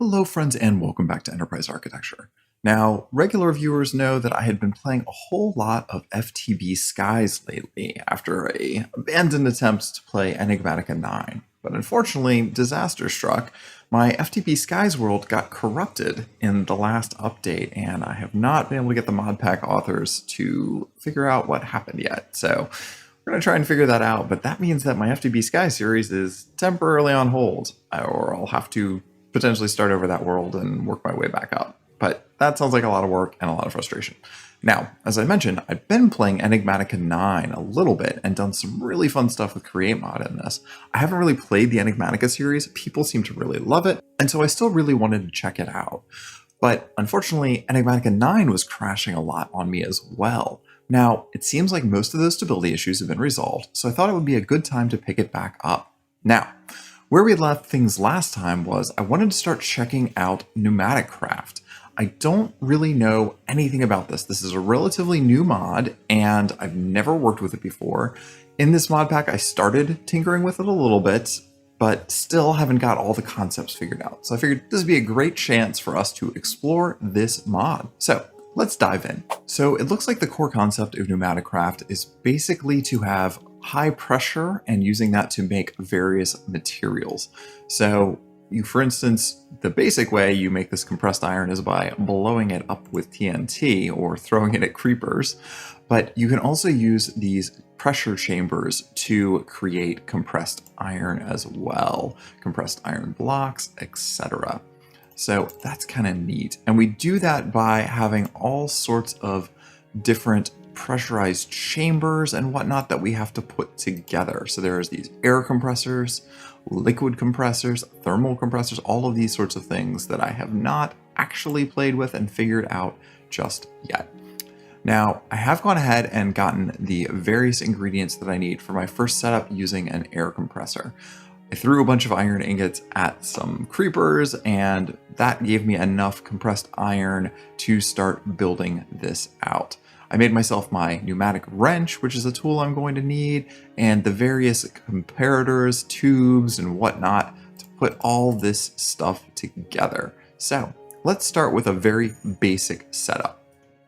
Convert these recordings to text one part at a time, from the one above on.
Hello friends and welcome back to Enterprise Architecture. Now, regular viewers know that I had been playing a whole lot of FTB Skies lately after a abandoned attempt to play Enigmatica 9. But unfortunately, disaster struck. My FTB Skies world got corrupted in the last update, and I have not been able to get the mod pack authors to figure out what happened yet. So we're going to try and figure that out, but that means that my FTB Sky series is temporarily on hold, or I'll have to potentially start over that world and work my way back up. But that sounds like a lot of work and a lot of frustration. Now, as I mentioned, I've been playing Enigmatica 9 a little bit and done some really fun stuff with Create Mod in this. I haven't really played the Enigmatica series. People seem to really love it, and so I still really wanted to check it out. But unfortunately, Enigmatica 9 was crashing a lot on me as well. Now, it seems like most of those stability issues have been resolved, so I thought it would be a good time to pick it back up. Now, where we left things last time was I wanted to start checking out PneumaticCraft. I don't really know anything about this. This is a relatively new mod, and I've never worked with it before. In this mod pack, I started tinkering with it a little bit, but still haven't got all the concepts figured out. So I figured this would be a great chance for us to explore this mod. So let's dive in. So it looks like the core concept of PneumaticCraft is basically to have high pressure and using that to make various materials. So for instance, the basic way you make this compressed iron is by blowing it up with TNT or throwing it at creepers. But you can also use these pressure chambers to create compressed iron as well, compressed iron blocks, etc. So that's kind of neat. And we do that by having all sorts of different pressurized chambers and whatnot that we have to put together. So there's these air compressors, liquid compressors, thermal compressors, all of these sorts of things that I have not actually played with and figured out just yet. Now, I have gone ahead and gotten the various ingredients that I need for my first setup using an air compressor. I threw a bunch of iron ingots at some creepers, and that gave me enough compressed iron to start building this out. I made myself my pneumatic wrench, which is a tool I'm going to need, and the various comparators, tubes, and whatnot to put all this stuff together. So let's start with a very basic setup.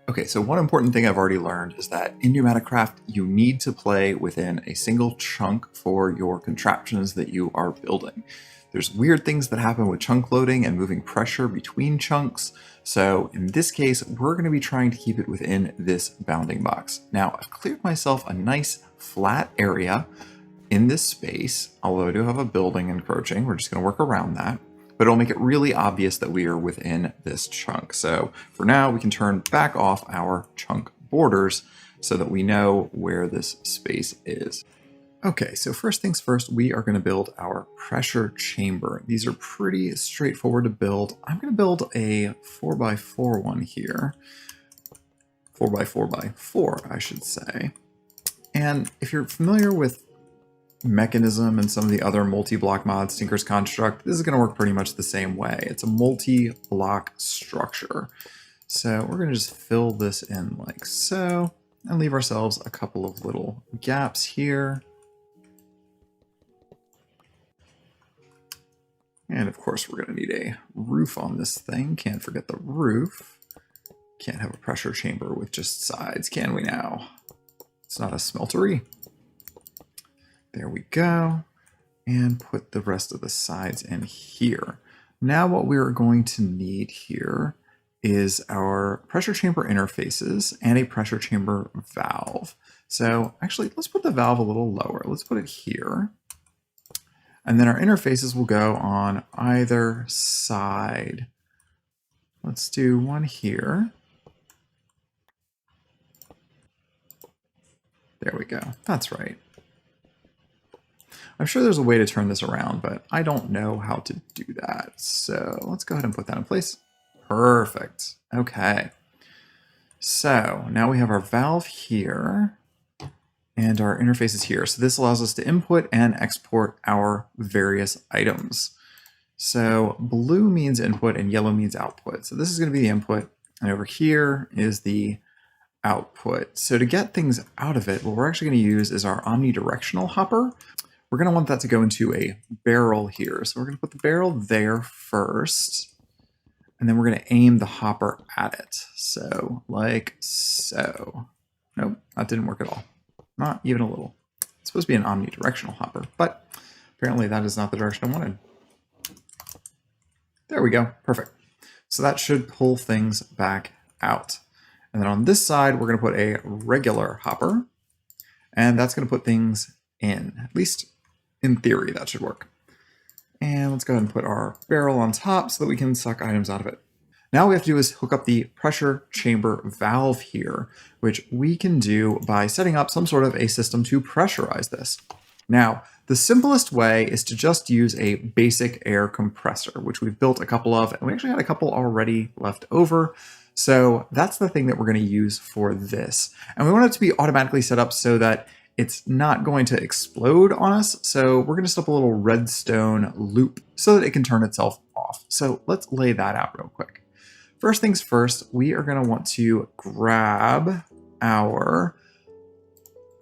Okay, so one important thing I've already learned is that in PneumaticCraft, you need to play within a single chunk for your contraptions that you are building. There's weird things that happen with chunk loading and moving pressure between chunks. So in this case, we're going to be trying to keep it within this bounding box. Now, I've cleared myself a nice flat area in this space, although I do have a building encroaching. We're just going to work around that, but it'll make it really obvious that we are within this chunk. So for now, we can turn back off our chunk borders so that we know where this space is. Okay, so first things first, we are going to build our pressure chamber. These are pretty straightforward to build. I'm going to build a 4x4 one here. 4x4x4, I should say. And if you're familiar with Mechanism and some of the other multi-block mods, Tinker's Construct, this is going to work pretty much the same way. It's a multi-block structure. So we're going to just fill this in like so, and leave ourselves a couple of little gaps here. And of course, we're going to need a roof on this thing. Can't forget the roof. Can't have a pressure chamber with just sides, can we now? It's not a smeltery. There we go. And put the rest of the sides in here. Now what we're going to need here is our pressure chamber interfaces and a pressure chamber valve. So actually, let's put the valve a little lower. Let's put it here. And then our interfaces will go on either side. Let's do one here. There we go. That's right. I'm sure there's a way to turn this around, but I don't know how to do that. So let's go ahead and put that in place. Perfect. Okay. So now we have our valve here. And our interface is here. So this allows us to input and export our various items. So blue means input and yellow means output. So this is going to be the input, and over here is the output. So to get things out of it, what we're actually going to use is our omnidirectional hopper. We're going to want that to go into a barrel here. So we're going to put the barrel there first. And then we're going to aim the hopper at it. So like so. Nope, that didn't work at all. Not even a little. It's supposed to be an omnidirectional hopper, but apparently that is not the direction I wanted. There we go, perfect. So that should pull things back out. And then on this side, we're going to put a regular hopper, and that's going to put things in. At least in theory, that should work. And let's go ahead and put our barrel on top so that we can suck items out of it. Now all we have to do is hook up the pressure chamber valve here, which we can do by setting up some sort of a system to pressurize this. Now, the simplest way is to just use a basic air compressor, which we've built a couple of, and we actually had a couple already left over. So that's the thing that we're going to use for this. And we want it to be automatically set up so that it's not going to explode on us. So we're going to set up a little redstone loop so that it can turn itself off. So let's lay that out real quick. First things first, we are going to want to grab our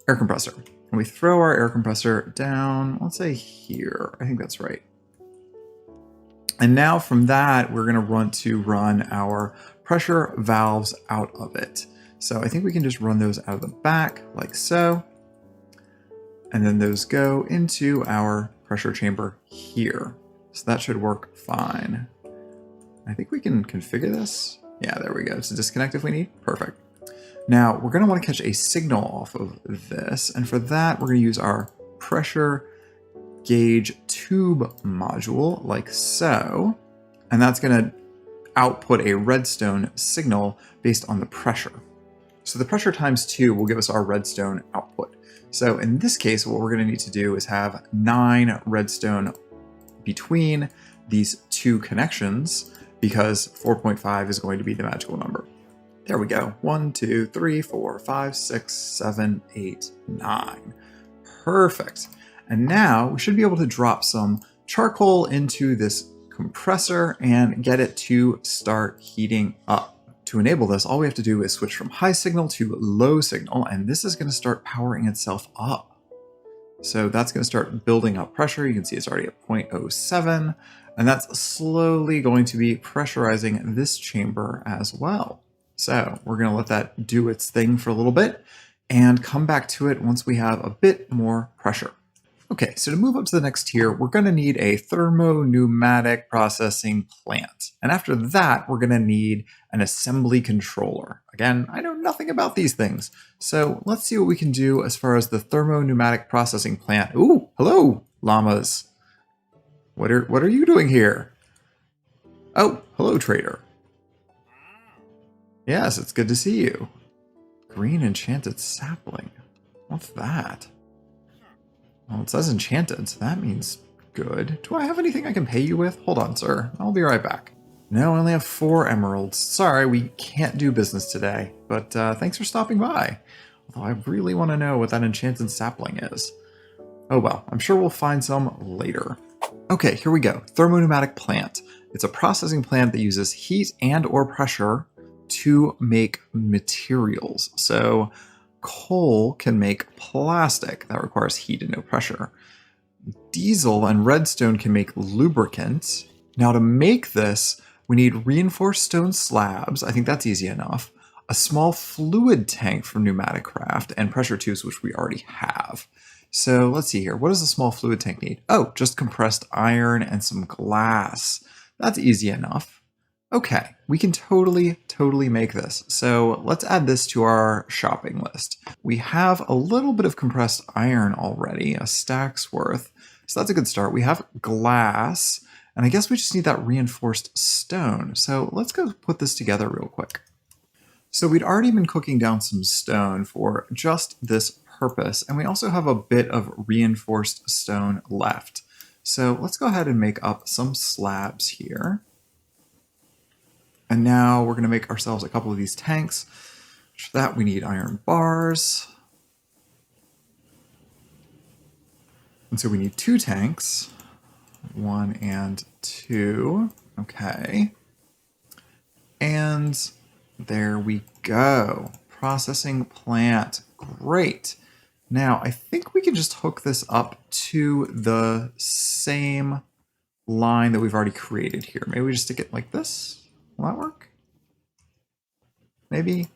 air compressor. And we throw our air compressor down, let's say here. I think that's right. And now from that, we're going to want to run our pressure valves out of it. So I think we can just run those out of the back like so. And then those go into our pressure chamber here. So that should work fine. I think we can configure this. Yeah, there we go. So disconnect if we need. Perfect. Now we're going to want to catch a signal off of this. And for that, we're going to use our pressure gauge tube module like so. And that's going to output a redstone signal based on the pressure. So the pressure times 2 will give us our redstone output. So in this case, what we're going to need to do is have 9 redstone between these 2 connections, because 4.5 is going to be the magical number. There we go. 1, 2, 3, 4, 5, 6, 7, 8, 9. Perfect. And now we should be able to drop some charcoal into this compressor and get it to start heating up. To enable this, all we have to do is switch from high signal to low signal, and this is going to start powering itself up. So that's going to start building up pressure. You can see it's already at 0.07, and that's slowly going to be pressurizing this chamber as well. So we're going to let that do its thing for a little bit and come back to it once we have a bit more pressure. Okay, so to move up to the next tier, we're going to need a thermopneumatic processing plant. And after that, we're going to need an assembly controller. Again, I know nothing about these things. So let's see what we can do as far as the thermopneumatic processing plant. Ooh, hello, llamas. What are you doing here? Oh, hello, trader. Yes, it's good to see you. Green enchanted sapling. What's that? Well, it says enchanted, so that means good. Do I have anything I can pay you with? Hold on, sir. I'll be right back. No, I only have 4 emeralds. Sorry, we can't do business today, but thanks for stopping by. Although I really want to know what that enchanted sapling is. Oh well, I'm sure we'll find some later. Okay, here we go. Thermopneumatic plant. It's a processing plant that uses heat and or pressure to make materials. So coal can make plastic. That requires heat and no pressure. Diesel and redstone can make lubricant. Now to make this, we need reinforced stone slabs. I think that's easy enough. A small fluid tank from PneumaticCraft and pressure tubes, which we already have. So let's see here. What does a small fluid tank need? Oh, just compressed iron and some glass. That's easy enough. Okay, we can totally make this. So let's add this to our shopping list. We have a little bit of compressed iron already, a stack's worth. So that's a good start. We have glass, and I guess we just need that reinforced stone. So let's go put this together real quick. So we'd already been cooking down some stone for just this purpose, and we also have a bit of reinforced stone left. So let's go ahead and make up some slabs here. And now we're going to make ourselves a couple of these tanks. For that, we need iron bars. And so we need 2 tanks. 1 and 2. Okay. And there we go. Processing plant. Great. Now, I think we can just hook this up to the same line that we've already created here. Maybe we just stick it like this. Will that work? Maybe?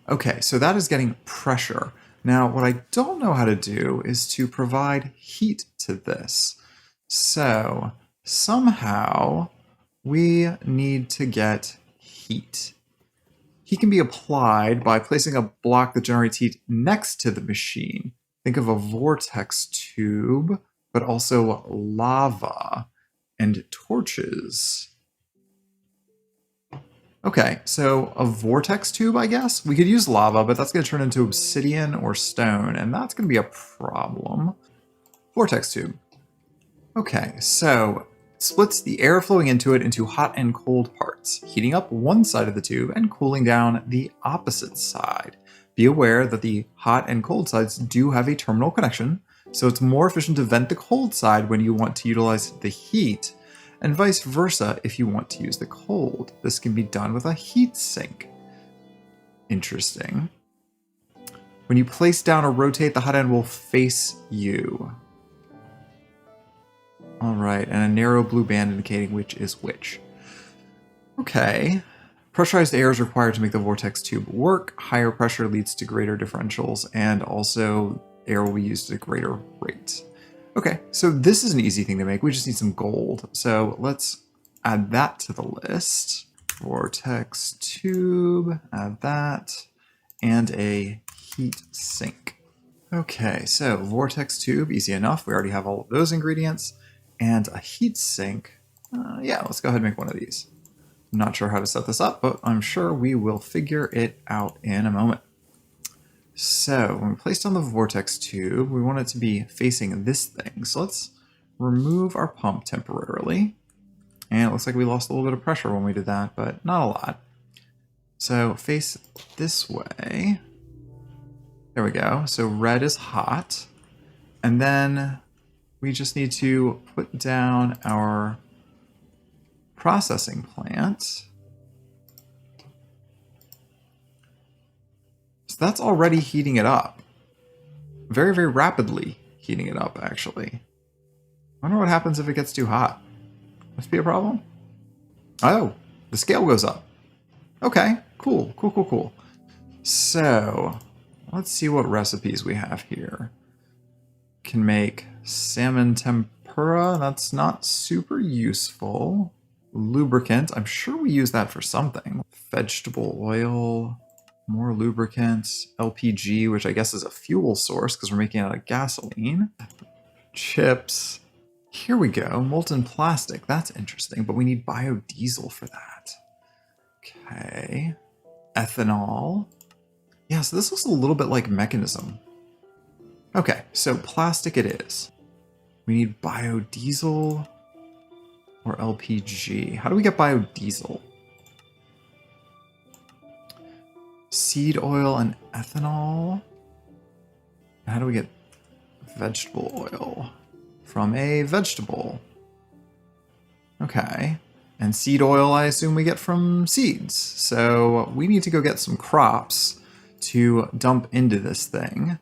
Okay, so that is getting pressure. Now, what I don't know how to do is to provide heat to this. So somehow we need to get heat. Heat can be applied by placing a block that generates heat next to the machine. Think of a vortex tube, but also lava and torches. Okay, so a vortex tube, I guess? We could use lava, but that's going to turn into obsidian or stone, and that's going to be a problem. Vortex tube. Okay, so it splits the air flowing into it into hot and cold parts, heating up one side of the tube and cooling down the opposite side. Be aware that the hot and cold sides do have a terminal connection, so it's more efficient to vent the cold side when you want to utilize the heat, and vice versa if you want to use the cold. This can be done with a heat sink. Interesting. When you place down or rotate, the hot end will face you. All right, and a narrow blue band indicating which is which. Okay. Pressurized air is required to make the vortex tube work. Higher pressure leads to greater differentials, and also air will be used at a greater rate. Okay, so this is an easy thing to make. We just need some gold. So let's add that to the list. Vortex tube, add that, and a heat sink. Okay, so vortex tube, easy enough. We already have all of those ingredients. And a heat sink. Yeah, let's go ahead and make one of these. I'm not sure how to set this up, but I'm sure we will figure it out in a moment. So when we place down the vortex tube, we want it to be facing this thing. So let's remove our pump temporarily. And it looks like we lost a little bit of pressure when we did that, but not a lot. So face this way. There we go. So red is hot. And then we just need to put down our processing plant. So that's already heating it up. Very, very rapidly heating it up, actually. I wonder what happens if it gets too hot. Must be a problem? Oh, the scale goes up. Okay, cool, cool, cool, cool. So, let's see what recipes we have here. Can make salmon tempura. That's not super useful. Lubricant. I'm sure we use that for something. Vegetable oil. More lubricants. LPG, which I guess is a fuel source because we're making it out of gasoline. Chips. Here we go. Molten plastic. That's interesting, but we need biodiesel for that. Okay. Ethanol. Yeah, so this looks a little bit like mechanism. Okay, so plastic it is. We need biodiesel or LPG. How do we get biodiesel? Seed oil and ethanol. How do we get vegetable oil? From a vegetable. Okay. And seed oil, I assume we get from seeds. So we need to go get some crops to dump into this thing.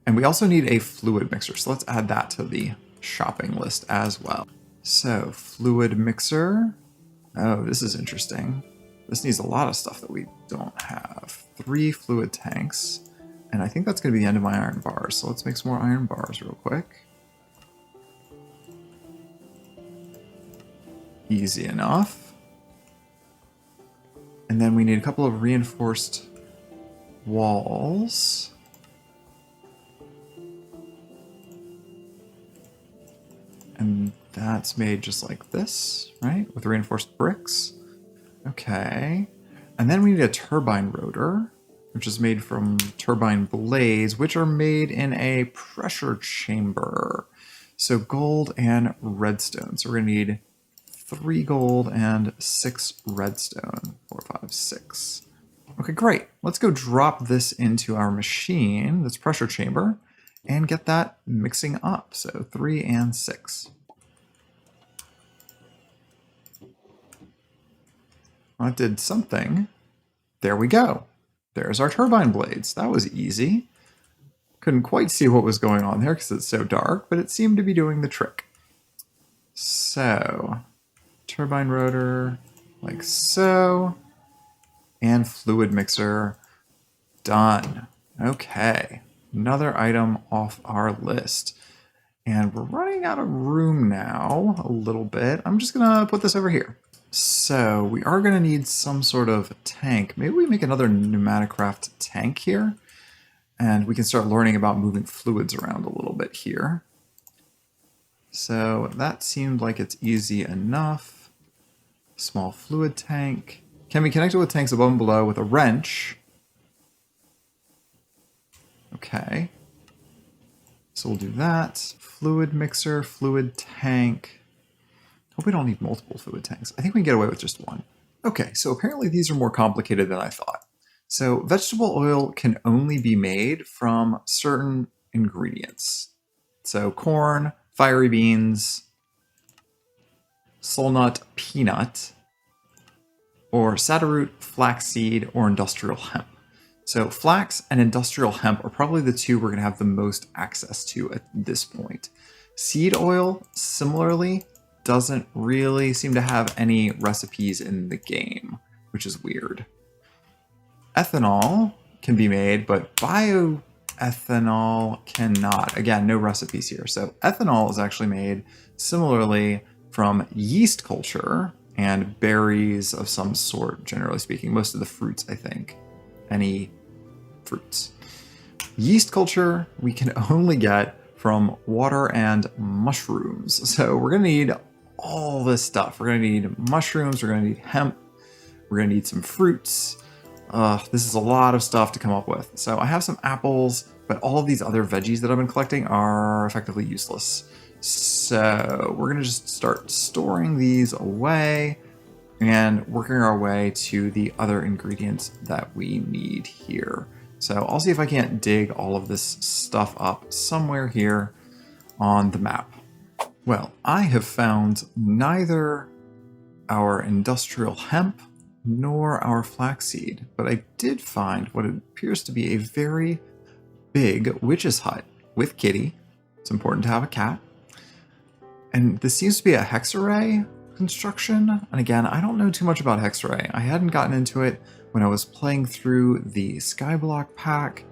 And we also need a fluid mixer, so let's add that to the shopping list as well. So, fluid mixer. Oh, this is interesting. This needs a lot of stuff that we don't have. 3 fluid tanks, and I think that's going to be the end of my iron bars, so let's make some more iron bars real quick. Easy enough. And then we need a couple of reinforced walls. And that's made just like this, right? With reinforced bricks. Okay. And then we need a turbine rotor, which is made from turbine blades, which are made in a pressure chamber. So gold and redstone. So we're going to need 3 gold and 6 redstone. 4, 5, 6. Okay, great. Let's go drop this into our machine, this pressure chamber, and get that mixing up. So 3 and 6. Well, that did something. There we go. There's our turbine blades. That was easy. Couldn't quite see what was going on there because it's so dark, but it seemed to be doing the trick. So, turbine rotor, like so. And fluid mixer, done. Okay, another item off our list. And we're running out of room now, a little bit. I'm just gonna put this over here. So we are gonna need some sort of tank. Maybe we make another PneumaticCraft tank here, and we can start learning about moving fluids around a little bit here. So that seemed like it's easy enough. Small fluid tank. Can be connected with tanks above and below with a wrench. Okay. So we'll do that. Fluid mixer, fluid tank. Hope we don't need multiple fluid tanks. I think we can get away with just one. Okay, so apparently these are more complicated than I thought. So vegetable oil can only be made from certain ingredients. So corn, fiery beans, solnut, peanut, or saddleroot, flaxseed, or industrial hemp. So flax and industrial hemp are probably the two we're going to have the most access to at this point. Seed oil, similarly, doesn't really seem to have any recipes in the game, which is weird. Ethanol can be made, but bioethanol cannot. Again, no recipes here. So ethanol is actually made similarly from yeast culture and berries of some sort, generally speaking. Most of the fruits, I think. Any fruits. Yeast culture we can only get from water and mushrooms. So we're going to need all this stuff. We're going to need mushrooms, we're going to need hemp, we're going to need some fruits. This is a lot of stuff to come up with. So I have some apples, but all of these other veggies that I've been collecting are effectively useless. So we're going to just start storing these away and working our way to the other ingredients that we need here. So I'll see if I can't dig all of this stuff up somewhere here on the map. Well, I have found neither our industrial hemp nor our flaxseed, but I did find what appears to be a very big witch's hut with kitty. It's important to have a cat. And this seems to be a hexarray construction. And again, I don't know too much about hexarray. I hadn't gotten into it when I was playing through the Skyblock pack,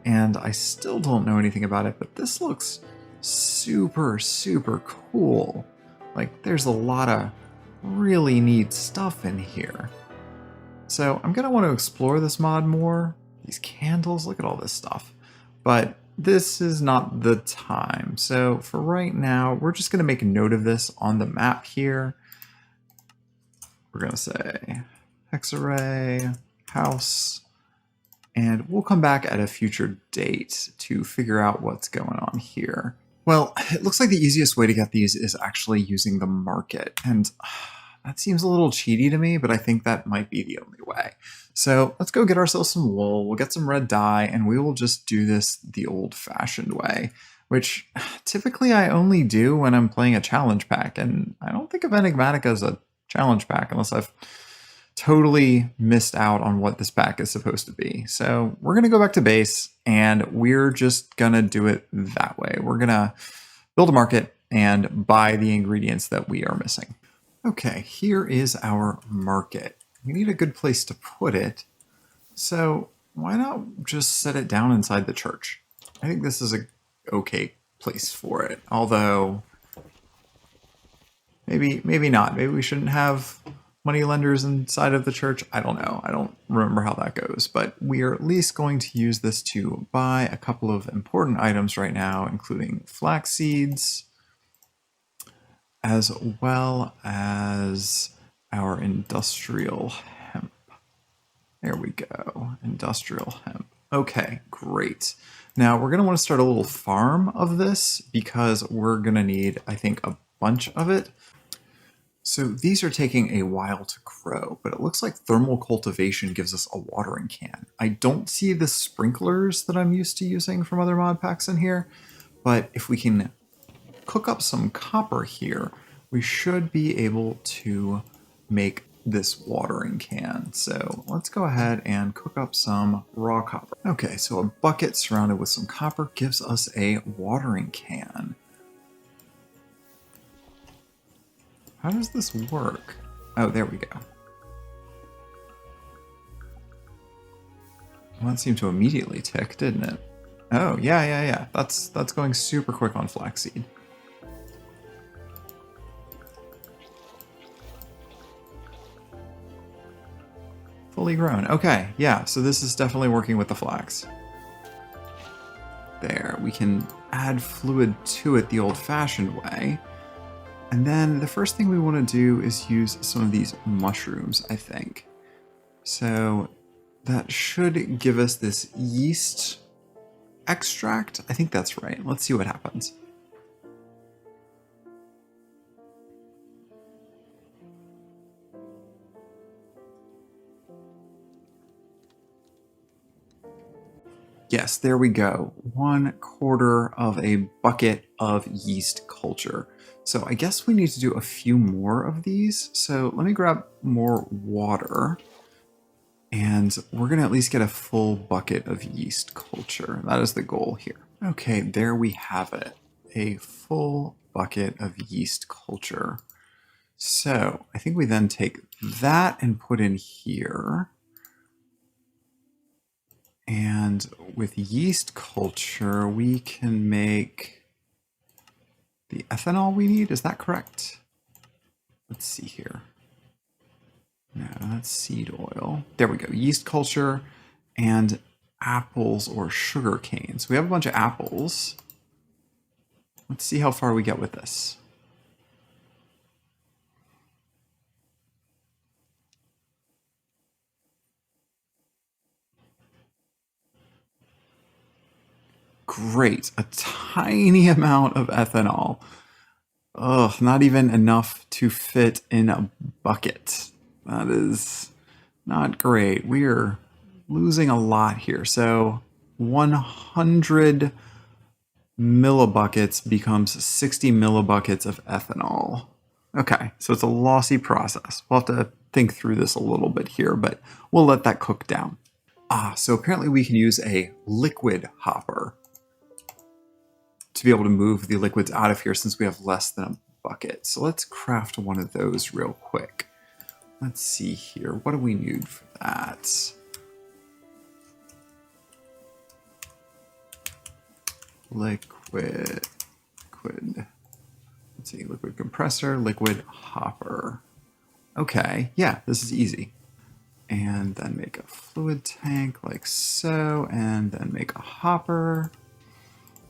and I still don't know anything about it, but this looks super, super cool. Like, there's a lot of really neat stuff in here. So I'm going to want to explore this mod more. These candles, look at all this stuff. But this is not the time. So for right now, we're just going to make a note of this on the map here. We're going to say hexarray, house, and we'll come back at a future date to figure out what's going on here. Well, it looks like the easiest way to get these is actually using the market, and that seems a little cheaty to me, but I think that might be the only way. So let's go get ourselves some wool, we'll get some red dye, and we will just do this the old-fashioned way, which typically I only do when I'm playing a challenge pack, and I don't think of Enigmatica as a challenge pack unless I've totally missed out on what this pack is supposed to be. So we're going to go back to base, and we're just going to do it that way. We're going to build a market and buy the ingredients that we are missing. Okay, here is our market. We need a good place to put it, so why not just set it down inside the church? I think this is a okay place for it, although maybe not. Maybe we shouldn't have money lenders inside of the church. I don't know. I don't remember how that goes, but we are at least going to use this to buy a couple of important items right now, including flax seeds, as well as our industrial hemp. There we go, industrial hemp. Okay, great. Now we're gonna wanna start a little farm of this because we're gonna need, I think, a bunch of it. So these are taking a while to grow, but it looks like thermal cultivation gives us a watering can. I don't see the sprinklers that I'm used to using from other mod packs in here, but if we can cook up some copper here, we should be able to make this watering can. So let's go ahead and cook up some raw copper. Okay, so a bucket surrounded with some copper gives us a watering can. How does this work? Oh, there we go. Well, that seemed to immediately tick, didn't it? Oh, yeah. That's going super quick on flaxseed. Fully grown. Okay, yeah, so this is definitely working with the flax. There, we can add fluid to it the old-fashioned way. And then the first thing we want to do is use some of these mushrooms, I think. So that should give us this yeast extract. I think that's right. Let's see what happens. Yes, there we go. 1/4 of a bucket of yeast culture. So I guess we need to do a few more of these. So let me grab more water. And we're going to at least get a full bucket of yeast culture. That is the goal here. Okay, there we have it. A full bucket of yeast culture. So I think we then take that and put in here. And with yeast culture, we can make the ethanol we need. Is that correct? Let's see here. No, that's seed oil. There we go. Yeast culture and apples or sugar cane. So we have a bunch of apples. Let's see how far we get with this. Great. A tiny amount of ethanol. Ugh, not even enough to fit in a bucket. That is not great. We are losing a lot here. So 100 millibuckets becomes 60 millibuckets of ethanol. Okay, so it's a lossy process. We'll have to think through this a little bit here, but we'll let that cook down. So apparently we can use a liquid hopper to be able to move the liquids out of here since we have less than a bucket. So let's craft one of those real quick. Let's see here. What do we need for that? Liquid. Let's see, liquid compressor, liquid hopper. Okay, yeah, this is easy. And then make a fluid tank like so, and then make a hopper.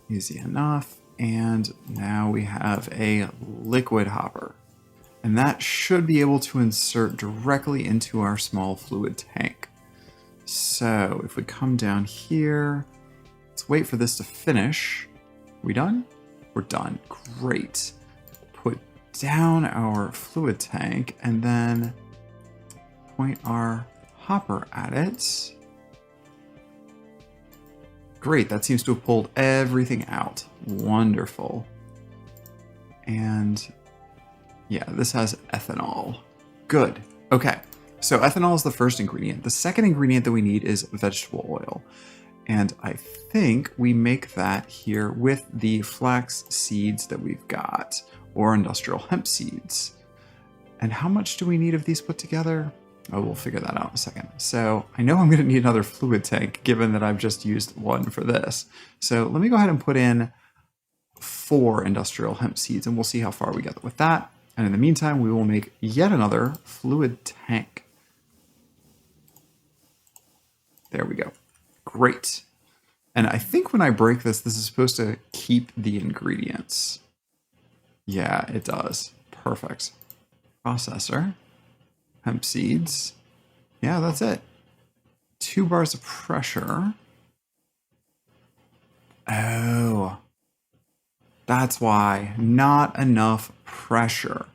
Easy enough. And now we have a liquid hopper. And that should be able to insert directly into our small fluid tank. So if we come down here, let's wait for this to finish. Are we done? We're done. Great. Put down our fluid tank and then point our hopper at it. Great, that seems to have pulled everything out. Wonderful. And yeah, this has ethanol. Good. Okay, so ethanol is the first ingredient. The second ingredient that we need is vegetable oil. And I think we make that here with the flax seeds that we've got, or industrial hemp seeds. And how much do we need of these put together? Oh, we'll figure that out in a second. So I know I'm going to need another fluid tank given that I've just used one for this. So let me go ahead and put in 4 industrial hemp seeds and we'll see how far we get with that. And in the meantime, we will make yet another fluid tank. There we go. Great. And I think when I break this, this is supposed to keep the ingredients. Yeah, it does. Perfect. Processor. Hemp seeds. Yeah, that's it. 2 bars of pressure. Oh. That's why. Not enough pressure.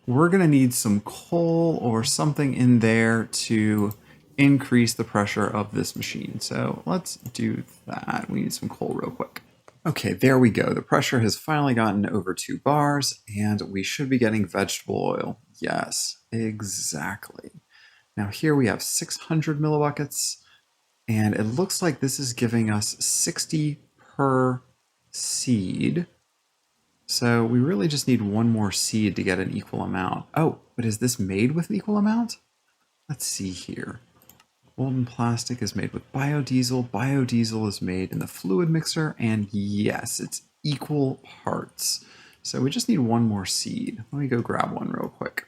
We're going to need some coal or something in there to increase the pressure of this machine. So let's do that. We need some coal real quick. Okay, there we go. The pressure has finally gotten over 2 bars and we should be getting vegetable oil. Yes, exactly. Now here we have 600 millibuckets and it looks like this is giving us 60 per seed. So we really just need 1 more seed to get an equal amount. Oh, but is this made with an equal amount? Let's see here. Molten plastic is made with biodiesel. Biodiesel is made in the fluid mixer, and yes, it's equal parts. So we just need one more seed. Let me go grab one real quick.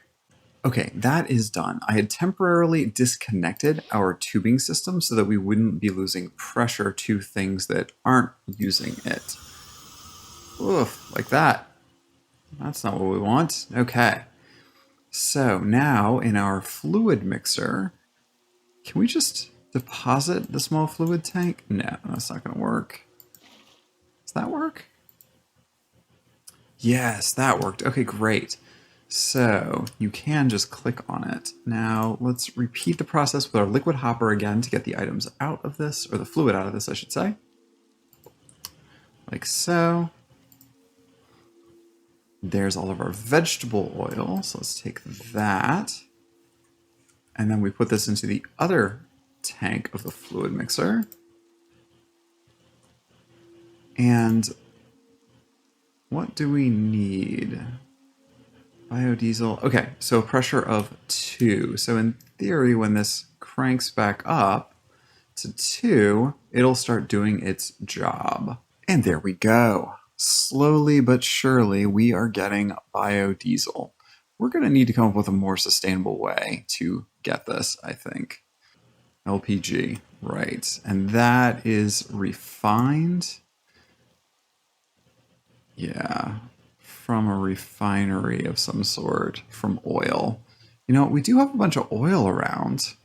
Okay, that is done. I had temporarily disconnected our tubing system so that we wouldn't be losing pressure to things that aren't using it. Oof, like that. That's not what we want. Okay. So now in our fluid mixer, can we just deposit the small fluid tank? No, that's not going to work. Does that work? Yes, that worked. Okay, great. So you can just click on it. Now let's repeat the process with our liquid hopper again to get the items out of this, or the fluid out of this, I should say. Like so. There's all of our vegetable oil. So let's take that. And then we put this into the other tank of the fluid mixer. And what do we need? Biodiesel. Okay, so a pressure of 2. So in theory, when this cranks back up to 2, it'll start doing its job. And there we go. Slowly but surely, we are getting biodiesel. We're going to need to come up with a more sustainable way to get this, I think. LPG, right. And that is refined. Yeah, from a refinery of some sort, from oil. You know, we do have a bunch of oil around.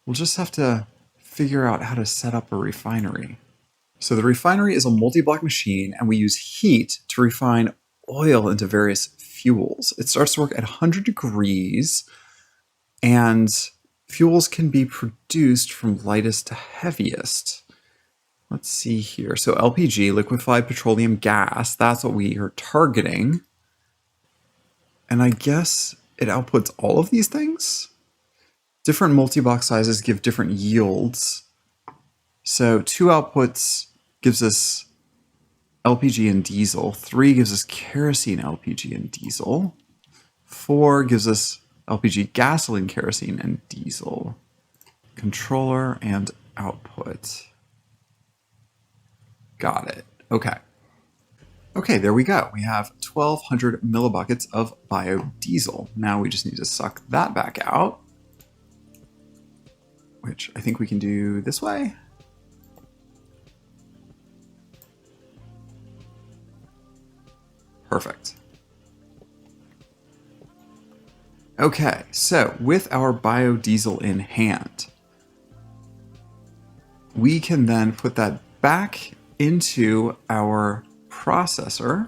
We'll just have to figure out how to set up a refinery. So the refinery is a multi-block machine, and we use heat to refine oil into various fuels. It starts to work at 100 degrees, and fuels can be produced from lightest to heaviest. Let's see here. So LPG, liquefied petroleum gas, that's what we are targeting. And I guess it outputs all of these things? Different multi-block sizes give different yields. So 2 outputs gives us LPG and diesel. 3 gives us kerosene, LPG, and diesel. 4 gives us LPG, gasoline, kerosene, and diesel. Controller and output. Got it. Okay. Okay, there we go. We have 1,200 millibuckets of biodiesel. Now we just need to suck that back out, which I think we can do this way. Perfect. Okay, so with our biodiesel in hand, we can then put that back into our processor.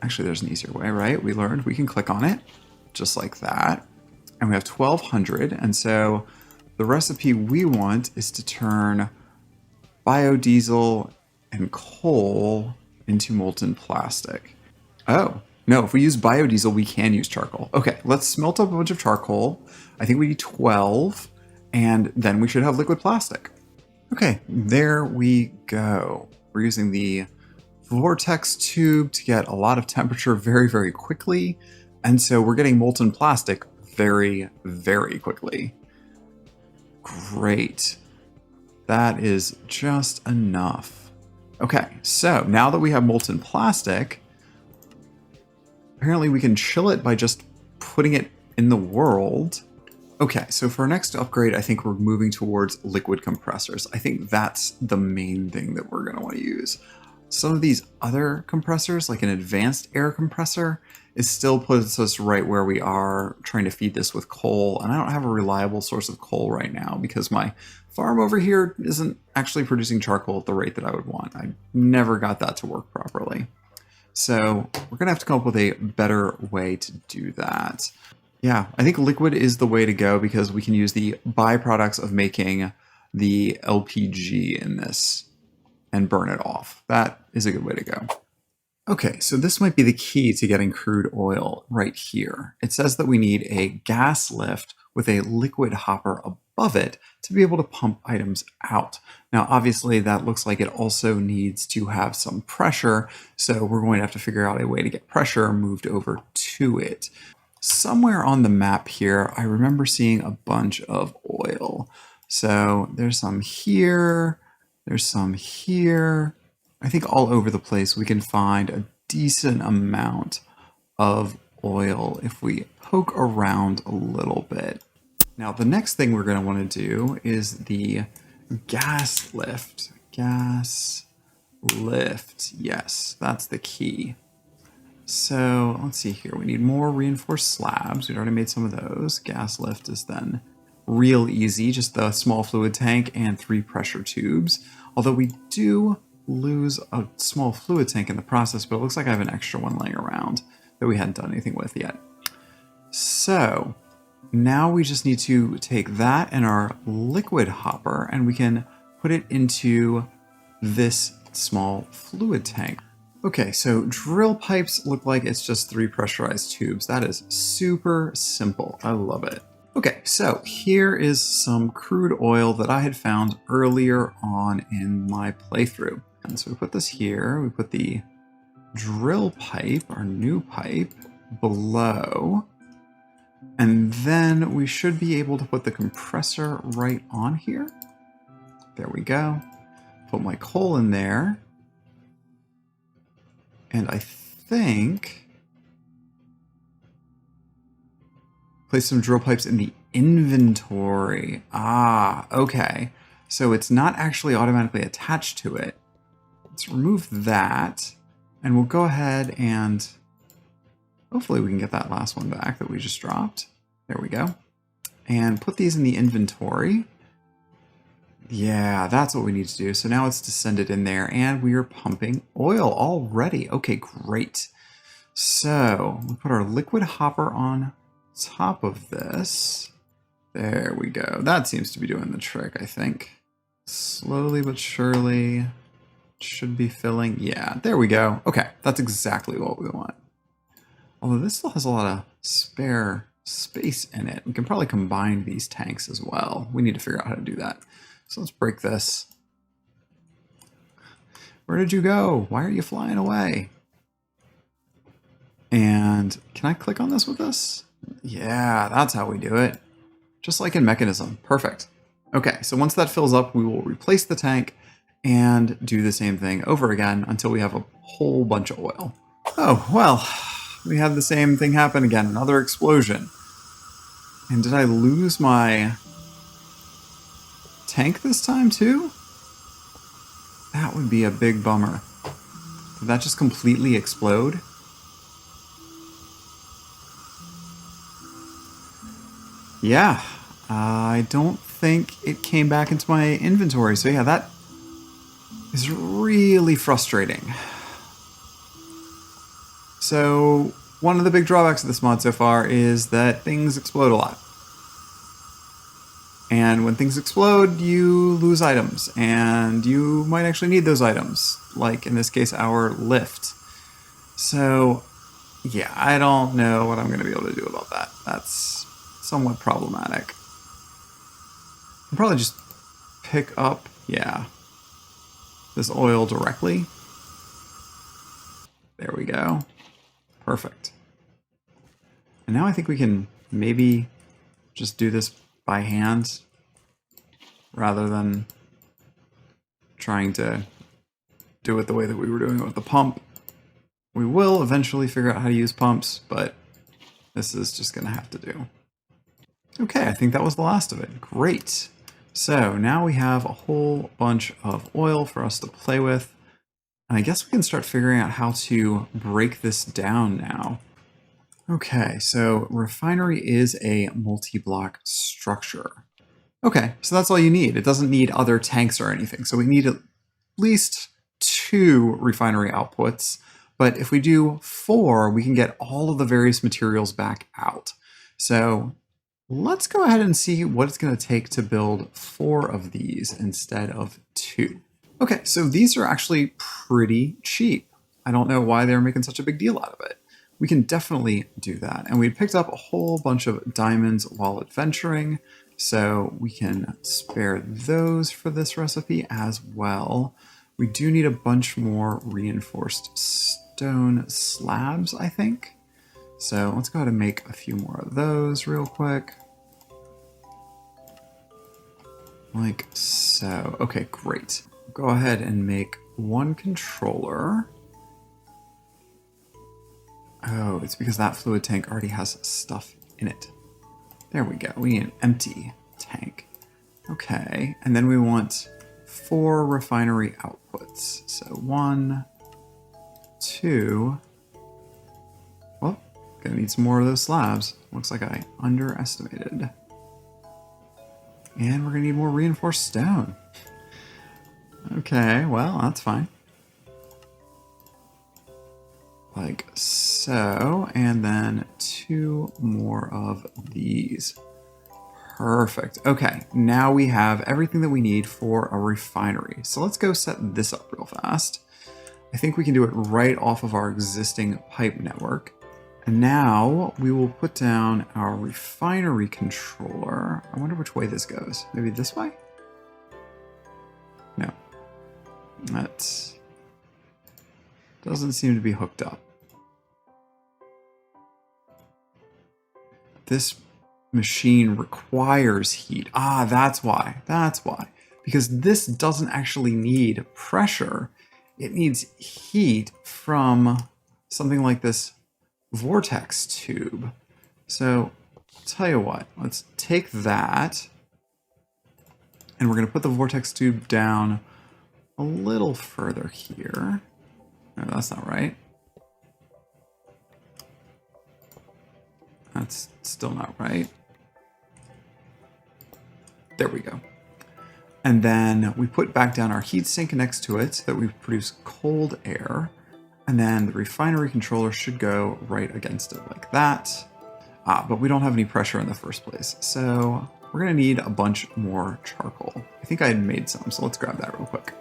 Actually, there's an easier way, right? We learned we can click on it just like that. And we have 1,200. And so the recipe we want is to turn biodiesel and coal into molten plastic. Oh, no, if we use biodiesel, we can use charcoal. Okay, let's smelt up a bunch of charcoal. I think we need 12, and then we should have liquid plastic. Okay, there we go. We're using the Vortex tube to get a lot of temperature very, very quickly. And so we're getting molten plastic very, very quickly. Great. That is just enough. Okay, so now that we have molten plastic, apparently we can chill it by just putting it in the world. Okay, so for our next upgrade, I think we're moving towards liquid compressors. I think that's the main thing that we're going to want to use. Some of these other compressors, like an advanced air compressor, it still puts us right where we are trying to feed this with coal. And I don't have a reliable source of coal right now because my farm over here isn't actually producing charcoal at the rate that I would want. I never got that to work properly. So we're going to have to come up with a better way to do that. Yeah, I think liquid is the way to go because we can use the byproducts of making the LPG in this and burn it off. That is a good way to go. Okay, so this might be the key to getting crude oil right here. It says that we need a gas lift with a liquid hopper above it to be able to pump items out. Now, obviously, that looks like it also needs to have some pressure, so we're going to have to figure out a way to get pressure moved over to it. somewhere on the map here, I remember seeing a bunch of oil. So there's some here, there's some here. I think all over the place we can find a decent amount of oil if we poke around a little bit. Now the next thing we're going to want to do is the gas lift. Gas lift, yes, that's the key. So let's see here, we need more reinforced slabs. We'd already made some of those. Gas lift is then real easy, just the small fluid tank and 3 pressure tubes. Although we do lose a small fluid tank in the process, but it looks like I have an extra one laying around that we hadn't done anything with yet. So now we just need to take that and our liquid hopper and we can put it into this small fluid tank. Okay, so drill pipes look like it's just 3 pressurized tubes. That is super simple. I love it. Okay, so here is some crude oil that I had found earlier on in my playthrough. And so we put this here, we put the drill pipe, our new pipe, below. And then we should be able to put the compressor right on here. There we go. Put my coal in there. And I think place some drill pipes in the inventory. Ah, okay. So it's not actually automatically attached to it. Let's remove that. And we'll go ahead and hopefully we can get that last one back that we just dropped. There we go. And put these in the inventory. Yeah, that's what we need to do. So now it's to send it in there and we are pumping oil already. Okay, great. So we put our liquid hopper on top of this. There we go. That seems to be doing the trick, I think. Slowly but surely should be filling. Yeah, there we go. Okay, that's exactly what we want. Although this still has a lot of spare space in it. We can probably combine these tanks as well. We need to figure out how to do that. So let's break this. Where did you go? Why are you flying away? And can I click on this with this? Yeah, that's how we do it. Just like in Mechanism. Perfect. Okay, so once that fills up, we will replace the tank and do the same thing over again until we have a whole bunch of oil. Oh, well, we had the same thing happen again. Another explosion. And did I lose my tank this time too? That would be a big bummer. Did that just completely explode? Yeah, I don't think it came back into my inventory. So yeah, that is really frustrating. So one of the big drawbacks of this mod so far is that things explode a lot. And when things explode, you lose items, and you might actually need those items, like in this case, our lift. So yeah, I don't know what I'm going to be able to do about that. That's somewhat problematic. I'll probably just pick up, yeah, this oil directly. There we go. Perfect. And now I think we can maybe just do this by hand rather than trying to do it the way that we were doing it with the pump. We will eventually figure out how to use pumps, but this is just going to have to do. Okay, I think that was the last of it. Great. So now we have a whole bunch of oil for us to play with. And I guess we can start figuring out how to break this down now. Okay, so refinery is a multi-block structure. Okay, so that's all you need. It doesn't need other tanks or anything. So we need at least 2 refinery outputs. But if we do 4, we can get all of the various materials back out. So let's go ahead and see what it's going to take to build 4 of these instead of 2. Okay, so these are actually pretty cheap. I don't know why they're making such a big deal out of it. We can definitely do that. And we picked up a whole bunch of diamonds while adventuring, so we can spare those for this recipe as well. We do need a bunch more reinforced stone slabs, I think. So let's go ahead and make a few more of those real quick. Like so. Okay, great. Go ahead and make one controller. Oh, it's because that fluid tank already has stuff in it. There we go. We need an empty tank. Okay, and then we want 4 refinery outputs. So 1, 2. Well, gonna need some more of those slabs. Looks like I underestimated. And we're gonna need more reinforced stone. Okay, well, that's fine. Like so, and then 2 more of these. Perfect. Okay, now we have everything that we need for a refinery. So let's go set this up real fast. I think we can do it right off of our existing pipe network. And now we will put down our refinery controller. I wonder which way this goes. Maybe this way? No. That doesn't seem to be hooked up. This machine requires heat. Ah, that's why. That's why. Because this doesn't actually need pressure. It needs heat from something like this Vortex tube. So, tell you what, let's take that and we're going to put the Vortex tube down a little further here. No, that's not right. That's still not right. There we go. And then we put back down our heat sink next to it so that we produce cold air. And then the refinery controller should go right against it like that. But we don't have any pressure in the first place. So we're gonna need a bunch more charcoal. I think I had made some, so let's grab that real quick.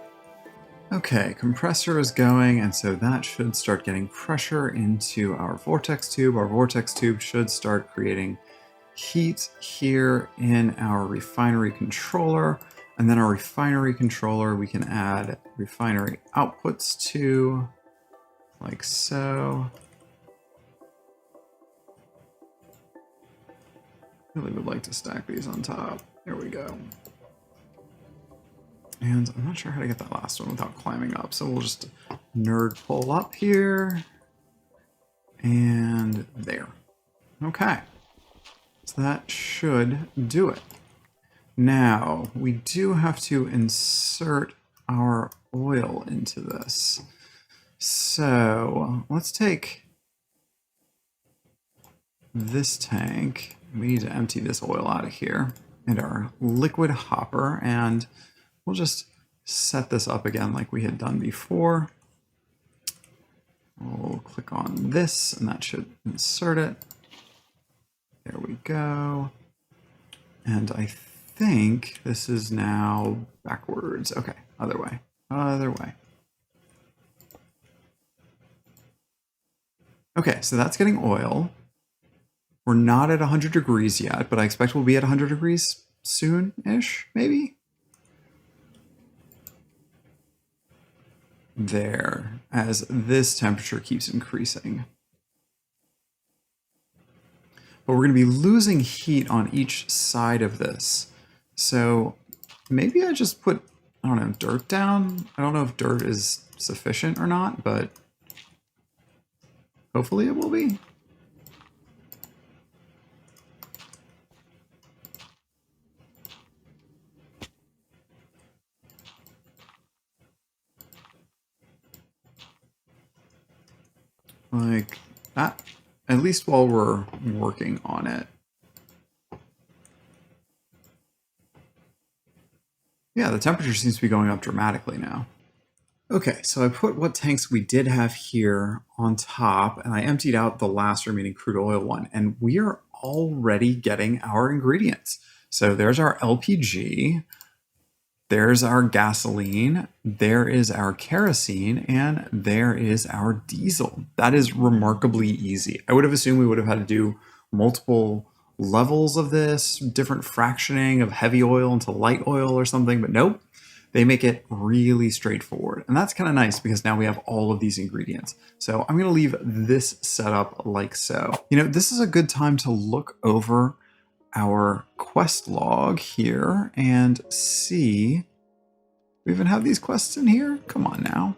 Okay, compressor is going, and so that should start getting pressure into our vortex tube. Our vortex tube should start creating heat here in our refinery controller. And then our refinery controller, we can add refinery outputs to, like so. Really would like to stack these on top. There we go. And I'm not sure how to get that last one without climbing up. So we'll just nerd pull up here. And there. Okay. So that should do it. Now, we do have to insert our oil into this. So let's take this tank. We need to empty this oil out of here and our liquid hopper, and we'll just set this up again like we had done before. We'll click on this and that should insert it. There we go. And I think this is now backwards. Okay, other way, other way. Okay, so that's getting oil. We're not at 100 degrees yet, but I expect we'll be at 100 degrees soon-ish, maybe? There, as this temperature keeps increasing. But we're going to be losing heat on each side of this. So maybe I just put, I don't know, dirt down? I don't know if dirt is sufficient or not, but hopefully it will be. Like that, at least while we're working on it. Yeah, the temperature seems to be going up dramatically now. Okay, so I put what tanks we did have here on top, and I emptied out the last remaining crude oil one, and we are already getting our ingredients. So there's our LPG, there's our gasoline, there is our kerosene, and there is our diesel. That is remarkably easy. I would have assumed we would have had to do multiple levels of this, different fractioning of heavy oil into light oil or something, but nope. They make it really straightforward. And that's kind of nice because now we have all of these ingredients. So I'm going to leave this set up like so. This is a good time to look over our quest log here and see. We even have these quests in here? Come on now.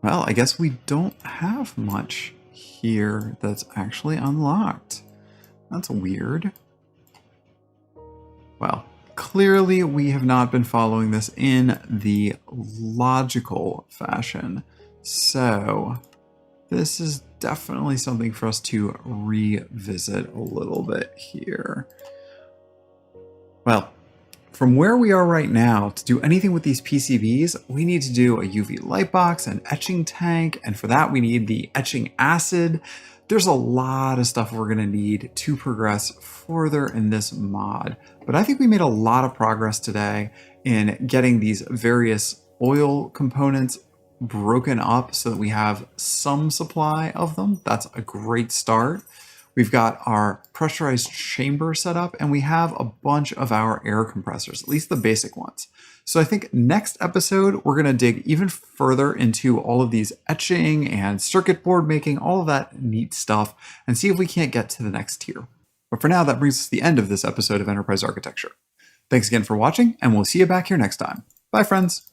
Well, I guess we don't have much here that's actually unlocked. That's weird. Well, clearly we have not been following this in the logical fashion. So this is definitely something for us to revisit a little bit here. Well, from where we are right now, to do anything with these PCBs, we need to do a UV light box, an etching tank, and for that we need the etching acid. There's a lot of stuff we're going to need to progress further in this mod, but I think we made a lot of progress today in getting these various oil components broken up so that we have some supply of them. That's a great start. We've got our pressurized chamber set up, and we have a bunch of our air compressors, at least the basic ones. So I think next episode, we're going to dig even further into all of these etching and circuit board making, all of that neat stuff, and see if we can't get to the next tier. But for now, that brings us to the end of this episode of Enterprise Architecture. Thanks again for watching, and we'll see you back here next time. Bye, friends.